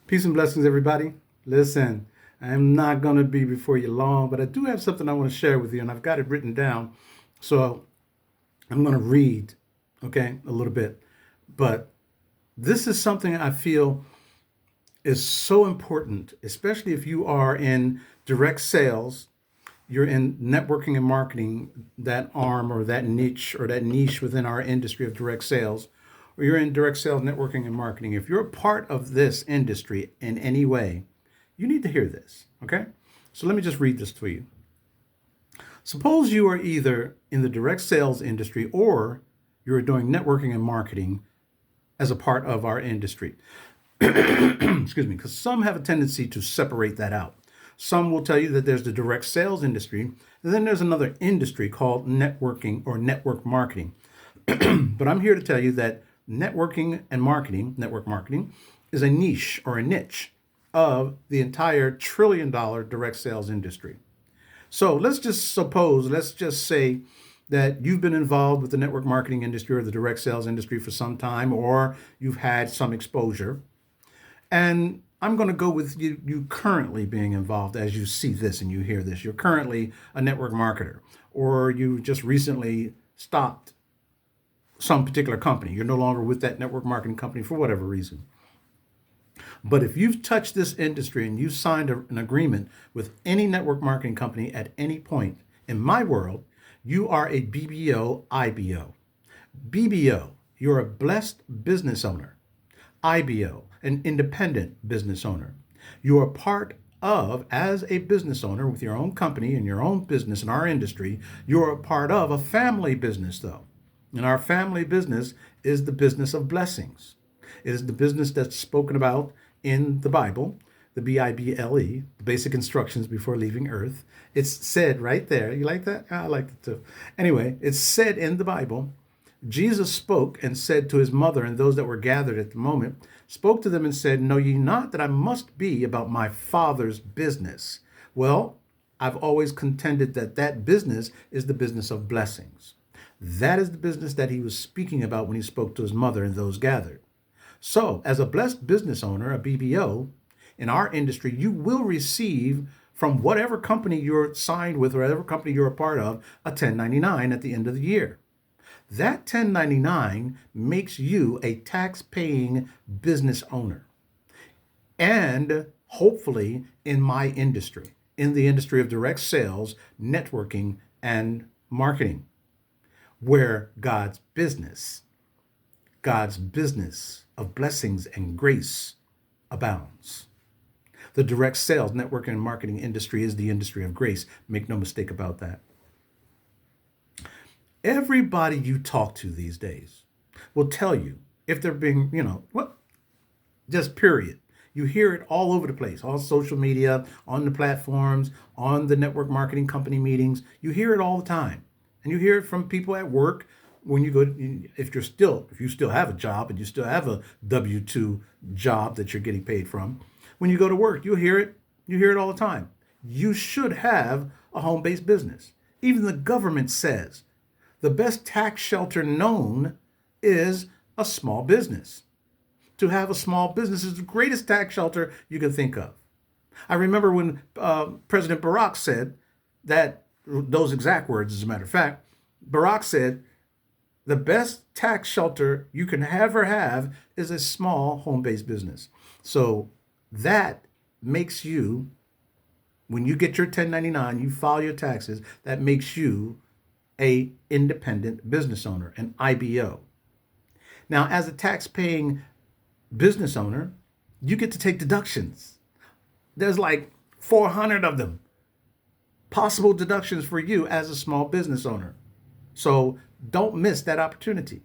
Peace and blessings, everybody. Listen, I'm not going to be before you long, but I do have something I want to share with you, and I've got it written down. So I'm going to read, okay, a little bit. But this is something I feel is so important, especially if you are in direct sales, you're in networking and marketing, that arm or that niche within our industry of direct sales, or you're in direct sales, networking, and marketing. If you're a part of this industry in any way, you need to hear this, okay? So let me just read this to you. Suppose you are either in the direct sales industry or you're doing networking and marketing as a part of our industry. Excuse me, because some have a tendency to separate that out. Some will tell you that there's the direct sales industry, and then there's another industry called networking or network marketing. But I'm here to tell you that networking and marketing, network marketing, is a niche or a niche of the entire $1 trillion direct sales industry. So let's just say that you've been involved with the network marketing industry or the direct sales industry for some time, or you've had some exposure. And I'm going to go with you currently being involved as you see this and you hear this. You're currently a network marketer, or you just recently stopped some particular company. You're no longer with that network marketing company for whatever reason. But if you've touched this industry and you signed an agreement with any network marketing company at any point in my world, you are a BBO, IBO. BBO, you're a blessed business owner. IBO, an independent business owner. You are part of, as a business owner with your own company and your own business in our industry, you're a part of a family business, though. And our family business is the business of blessings. It is the business that's spoken about in the Bible, the Bible, the basic instructions before leaving earth. It's said right there. You like that? I like it too. Anyway, it's said in the Bible. Jesus spoke and said to his mother and those that were gathered at the moment, spoke to them and said, Know ye not that I must be about my Father's business? Well, I've always contended that that business is the business of blessings. That is the business that he was speaking about when he spoke to his mother and those gathered. So, as a blessed business owner, a BBO, in our industry, you will receive from whatever company you're signed with or whatever company you're a part of a 1099 at the end of the year. That 1099 makes you a tax paying business owner. And hopefully in my industry, in the industry of direct sales, networking, and marketing, where God's business of blessings and grace abounds. The direct sales, networking, and marketing industry is the industry of grace. Make no mistake about that. Everybody you talk to these days will tell you if they're being, what, just period. You hear it all over the place, on social media, on the platforms, on the network marketing company meetings. You hear it all the time. And you hear it from people at work when you go, if you still have a job and you still have a W-2 job that you're getting paid from, when you go to work, you hear it all the time. You should have a home-based business. Even the government says the best tax shelter known is a small business. To have a small business is the greatest tax shelter you can think of. I remember when President Barack said that, those exact words, as a matter of fact, Barack said, the best tax shelter you can ever have is a small home-based business. So that makes you, when you get your 1099, you file your taxes, that makes you a independent business owner, an IBO. Now, as a tax-paying business owner, you get to take deductions. There's like 400 of them, possible deductions for you as a small business owner. So don't miss that opportunity.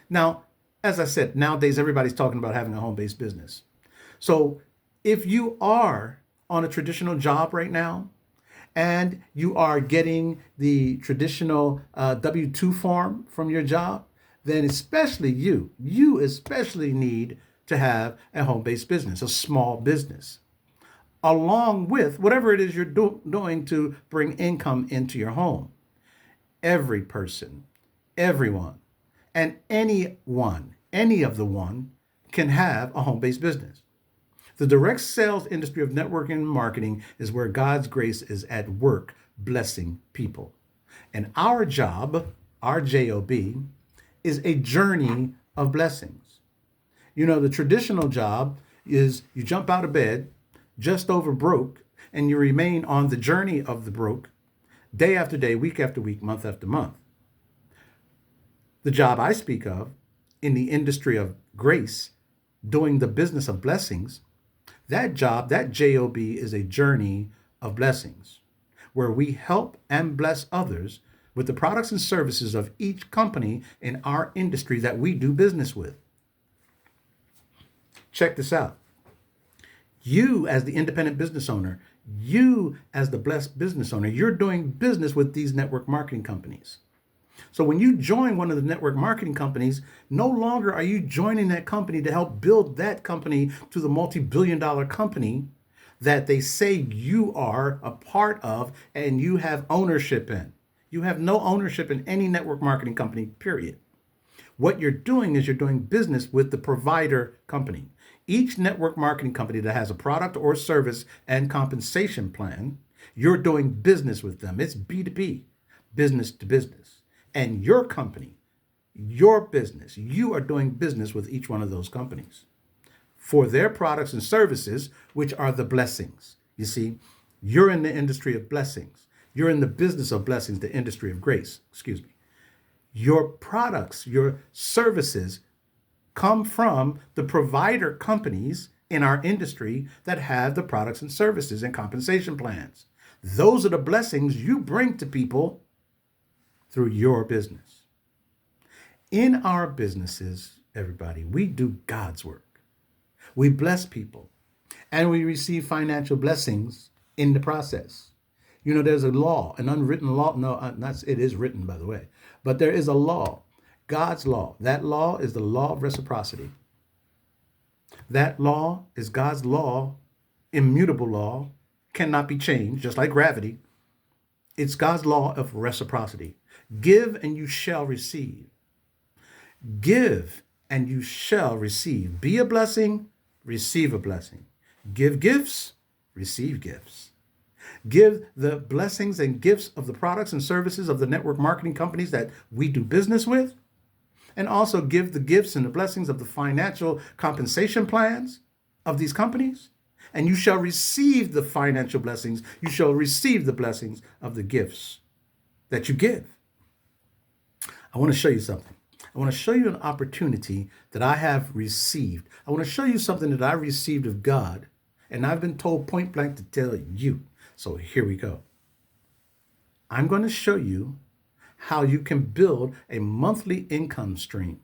Now, as I said, nowadays everybody's talking about having a home-based business. So if you are on a traditional job right now and you are getting the traditional W-2 form from your job, then especially you especially need to have a home-based business, a small business, along with whatever it is you're doing to bring income into your home. Every person, everyone, and anyone, any of the one can have a home-based business. The direct sales industry of networking and marketing is where God's grace is at work, blessing people. And our job, our job, is a journey of blessings. You know, the traditional job is you jump out of bed just over broke and you remain on the journey of the broke day after day, week after week, month after month. The job I speak of in the industry of grace, doing the business of blessings, that job, that job, is a journey of blessings where we help and bless others with the products and services of each company in our industry that we do business with. Check this out. You, as the independent business owner, you, as the blessed business owner, you're doing business with these network marketing companies. So when you join one of the network marketing companies, no longer are you joining that company to help build that company to the multi-billion-dollar company that they say you are a part of and you have ownership in. You have no ownership in any network marketing company, period. What you're doing is you're doing business with the provider company. Each network marketing company that has a product or service and compensation plan, you're doing business with them. It's B2B, business to business. And your company, your business, you are doing business with each one of those companies for their products and services, which are the blessings. You see, you're in the industry of blessings. You're in the business of blessings, the industry of grace, excuse me. Your products, your services come from the provider companies in our industry that have the products and services and compensation plans. Those are the blessings you bring to people through your business. In our businesses, everybody, we do God's work. We bless people and we receive financial blessings in the process. You know, there's a law, an unwritten law. No, it is written, by the way, but there is a law, God's law. That law is the law of reciprocity. That law is God's law, immutable law, cannot be changed, just like gravity. It's God's law of reciprocity. Give and you shall receive. Give and you shall receive. Be a blessing, receive a blessing. Give gifts, receive gifts. Give the blessings and gifts of the products and services of the network marketing companies that we do business with. And also give the gifts and the blessings of the financial compensation plans of these companies. And you shall receive the financial blessings. You shall receive the blessings of the gifts that you give. I want to show you something. I want to show you an opportunity that I have received. I want to show you something that I received of God, and I've been told point blank to tell you. So here we go. I'm going to show you how you can build a monthly income stream.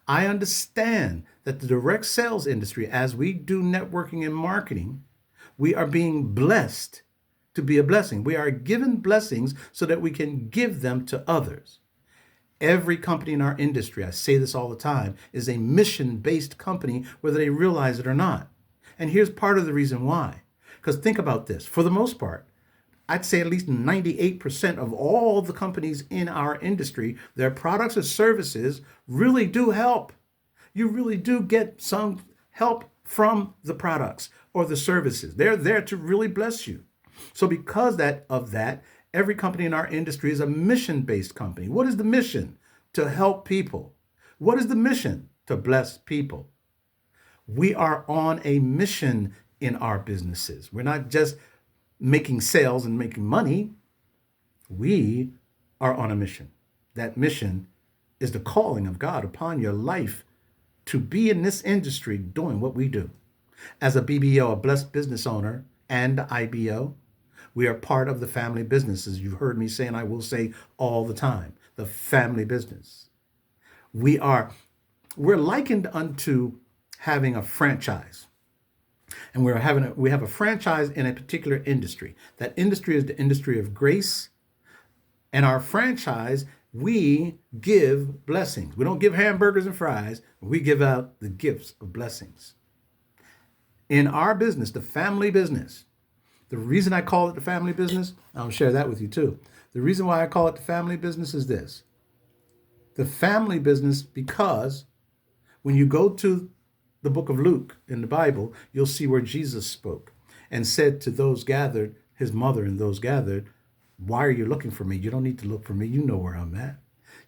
I understand that the direct sales industry, as we do networking and marketing, we are being blessed to be a blessing. We are given blessings so that we can give them to others. Every company in our industry, I say this all the time, is a mission-based company, whether they realize it or not. And here's part of the reason why. Because think about this. For the most part, I'd say at least 98% of all the companies in our industry, their products or services really do help. You really do get some help from the products or the services. They're there to really bless you. So because of that, every company in our industry is a mission-based company. What is the mission? To help people. What is the mission? To bless people. We are on a mission in our businesses. We're not just making sales and making money. We are on a mission. That mission is the calling of God upon your life to be in this industry doing what we do. As a BBO, a blessed business owner, and IBO, we are part of the family business, as you've heard me say, and I will say all the time, the family business. We're likened unto having a franchise. And we have a franchise in a particular industry. That industry is the industry of grace. And our franchise, we give blessings. We don't give hamburgers and fries. We give out the gifts of blessings. In our business, the family business, the reason I call it the family business, I'll share that with you too. The reason why I call it the family business is this. The family business, because when you go to the book of Luke in the Bible, you'll see where Jesus spoke and said to those gathered, his mother and those gathered, why are you looking for me? You don't need to look for me. You know where I'm at.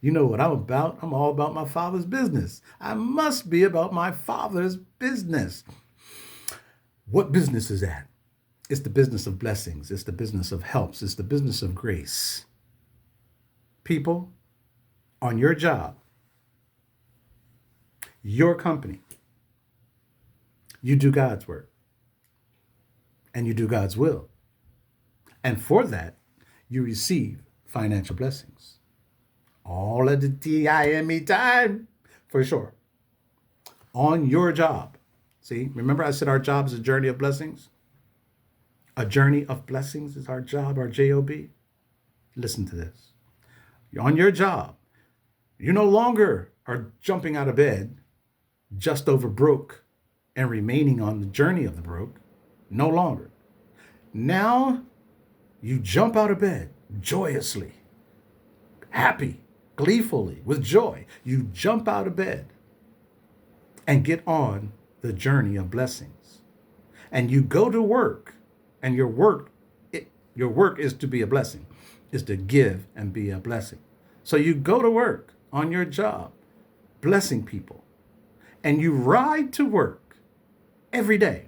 You know what I'm about. I'm all about my Father's business. I must be about my Father's business. What business is that? It's the business of blessings. It's the business of helps. It's the business of grace. People, on your job, your company, you do God's work and you do God's will. And for that, you receive financial blessings. All of the TIME time, for sure. On your job. See, remember I said our job is a journey of blessings? A journey of blessings is our job, our job. Listen to this. You're on your job. You no longer are jumping out of bed just over broke and remaining on the journey of the broke. No longer. Now you jump out of bed joyously, happy, gleefully, with joy. You jump out of bed and get on the journey of blessings. And you go to work, and your work is to be a blessing, is to give and be a blessing. So you go to work on your job, blessing people, and you ride to work every day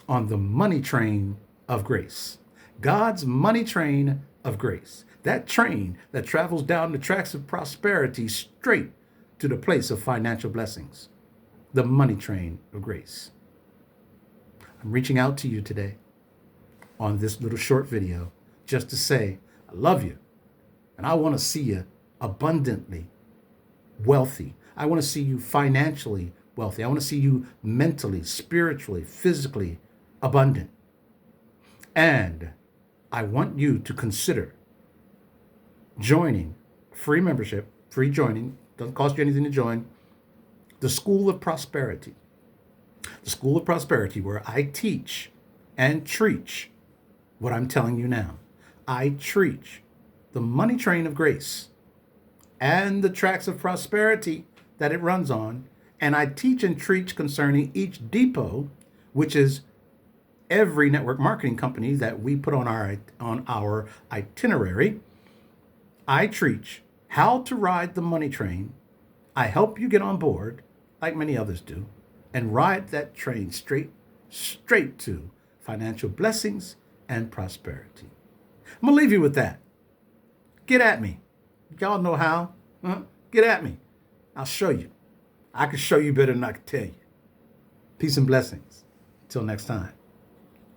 on the money train of grace. God's money train of grace. That train that travels down the tracks of prosperity straight to the place of financial blessings. The money train of grace. I'm reaching out to you today on this little short video just to say, I love you. And I want to see you abundantly wealthy. I want to see you financially wealthy. I want to see you mentally, spiritually, physically abundant. And I want you to consider joining, free membership, free joining, doesn't cost you anything to join, the School of Prosperity. The School of Prosperity, where I teach and teach what I'm telling you now. I teach the money train of grace and the tracks of prosperity that it runs on. And I teach and teach concerning each depot, which is every network marketing company that we put on our itinerary. I teach how to ride the money train. I help you get on board, like many others do, and ride that train straight to financial blessings and prosperity. I'm going to leave you with that. Get at me. Y'all know how. Get at me. I'll show you. I can show you better than I can tell you. Peace and blessings. Until next time.